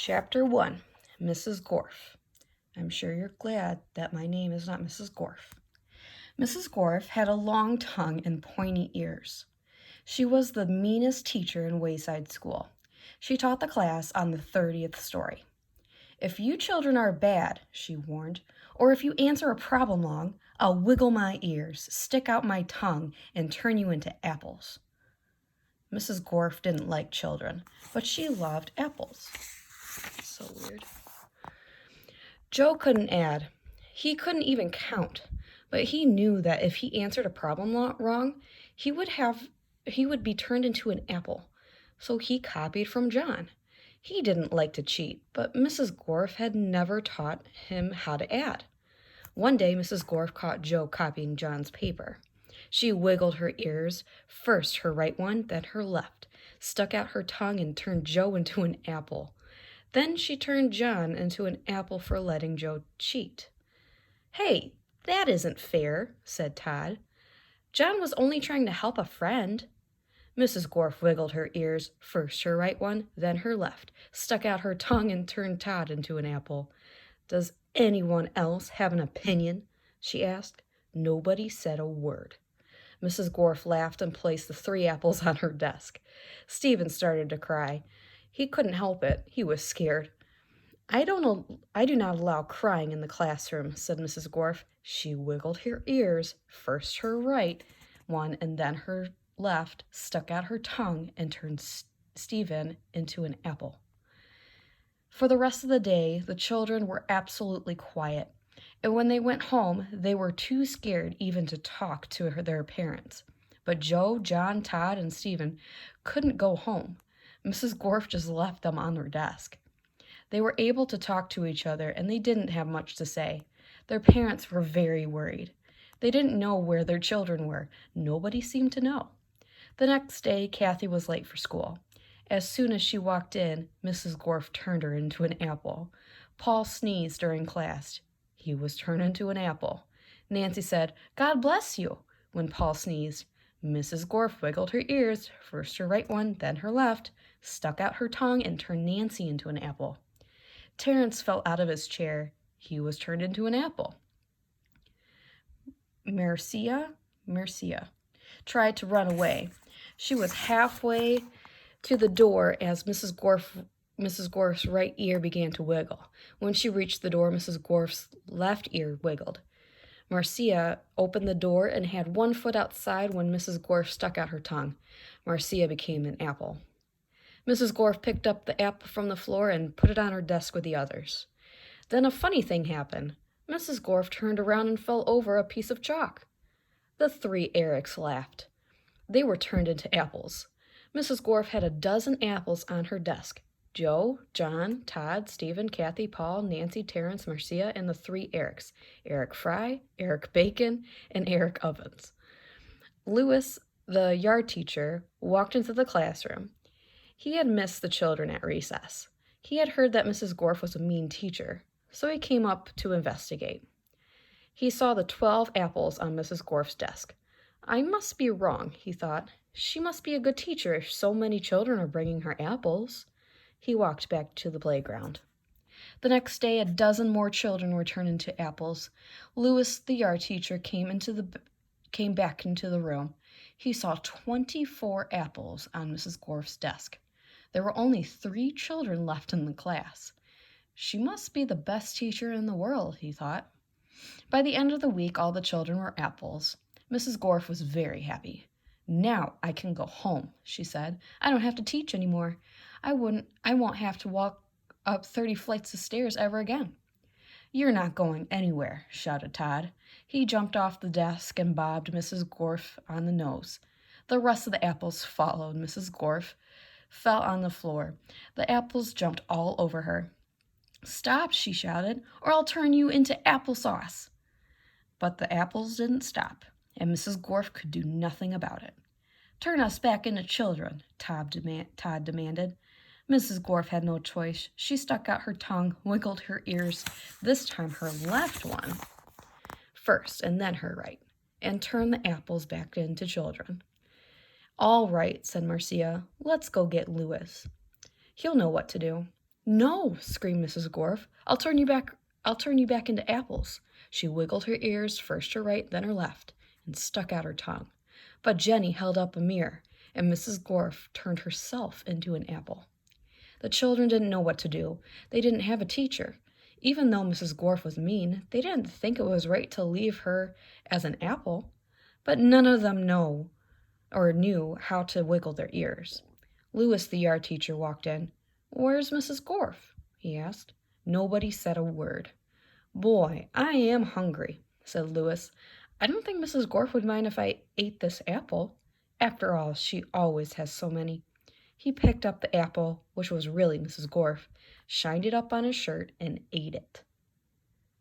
Chapter 1, Mrs. Gorf. I'm sure you're glad that my name is not Mrs. Gorf. Mrs. Gorf had a long tongue and pointy ears. She was the meanest teacher in Wayside School. She taught the class on the 30th story. "If you children are bad," she warned, "or if you answer a problem wrong, I'll wiggle my ears, stick out my tongue, and turn you into apples." Mrs. Gorf didn't like children, but she loved apples. So weird. Joe couldn't add. He couldn't even count, but he knew that if he answered a problem wrong, he would be turned into an apple. So he copied from John. He didn't like to cheat, but Mrs. Gorf had never taught him how to add. One day, Mrs. Gorf caught Joe copying John's paper. She wiggled her ears, first her right one, then her left, stuck out her tongue, and turned Joe into an apple. Then she turned John into an apple for letting Joe cheat. "Hey, that isn't fair," said Todd. "John was only trying to help a friend." Mrs. Gorf wiggled her ears, first her right one, then her left, stuck out her tongue, and turned Todd into an apple. "Does anyone else have an opinion?" she asked. Nobody said a word. Mrs. Gorf laughed and placed the 3 apples on her desk. Stephen started to cry. He couldn't help it. He was scared. I do not allow crying in the classroom," said Mrs. Gorf. She wiggled her ears, first her right one and then her left, stuck out her tongue, and turned Stephen into an apple. For the rest of the day, the children were absolutely quiet, and when they went home, they were too scared even to talk to their parents. But Joe, John, Todd, and Stephen couldn't go home. Mrs. Gorf just left them on their desk. They were able to talk to each other, and they didn't have much to say. Their parents were very worried. They didn't know where their children were. Nobody seemed to know. The next day, Kathy was late for school. As soon as she walked in, Mrs. Gorf turned her into an apple. Paul sneezed during class. He was turned into an apple. Nancy said, "God bless you," when Paul sneezed. Mrs. Gorf wiggled her ears, first her right one, then her left, stuck out her tongue, and turned Nancy into an apple. Terrence fell out of his chair. He was turned into an apple. Marcia tried to run away. She was halfway to the door as Mrs. Gorf's right ear began to wiggle. When she reached the door, Mrs. Gorf's left ear wiggled. Marcia opened the door and had one foot outside when Mrs. Gorf stuck out her tongue. Marcia became an apple. Mrs. Gorf picked up the apple from the floor and put it on her desk with the others. Then a funny thing happened. Mrs. Gorf turned around and fell over a piece of chalk. The 3 Erics laughed. They were turned into apples. Mrs. Gorf had a dozen apples on her desk. Joe, John, Todd, Stephen, Kathy, Paul, Nancy, Terrence, Marcia, and the 3 Erics. Eric Fry, Eric Bacon, and Eric Ovens. Lewis, the yard teacher, walked into the classroom. He had missed the children at recess. He had heard that Mrs. Gorf was a mean teacher, so he came up to investigate. He saw the 12 apples on Mrs. Gorf's desk. "I must be wrong," he thought. "She must be a good teacher if so many children are bringing her apples." He walked back to the playground. The next day, a dozen more children were turned into apples. Lewis, the yard teacher, came back into the room. He saw 24 apples on Mrs. Gorf's desk. There were only 3 children left in the class. She must be the best teacher in the world, he thought. By the end of the week, all the children were apples. Mrs. Gorf was very happy. "Now I can go home," she said. "I don't have to teach anymore. I won't have to walk up 30 flights of stairs ever again." "You're not going anywhere," shouted Todd. He jumped off the desk and bobbed Mrs. Gorf on the nose. The rest of the apples followed. Mrs. Gorf fell on the floor. The apples jumped all over her. "Stop," she shouted, "or I'll turn you into applesauce." But the apples didn't stop, and Mrs. Gorf could do nothing about it. "Turn us back into children," Todd demanded. Mrs. Gorf had no choice. She stuck out her tongue, wiggled her ears, this time her left one first and then her right, and turned the apples back into children. "All right," said Marcia. "Let's go get Lewis. He'll know what to do." "No," screamed Mrs. Gorf. I'll turn you back into apples." She wiggled her ears, first her right, then her left, and stuck out her tongue. But Jenny held up a mirror, and Mrs. Gorf turned herself into an apple. The children didn't know what to do. They didn't have a teacher. Even though Mrs. Gorf was mean, they didn't think it was right to leave her as an apple. But none of them knew how to wiggle their ears. Louis, the yard teacher, walked in. "Where's Mrs. Gorf?" he asked. Nobody said a word. "Boy, I am hungry," said Louis. "I don't think Mrs. Gorf would mind if I ate this apple. After all, she always has so many." He picked up the apple, which was really Mrs. Gorf, shined it up on his shirt, and ate it.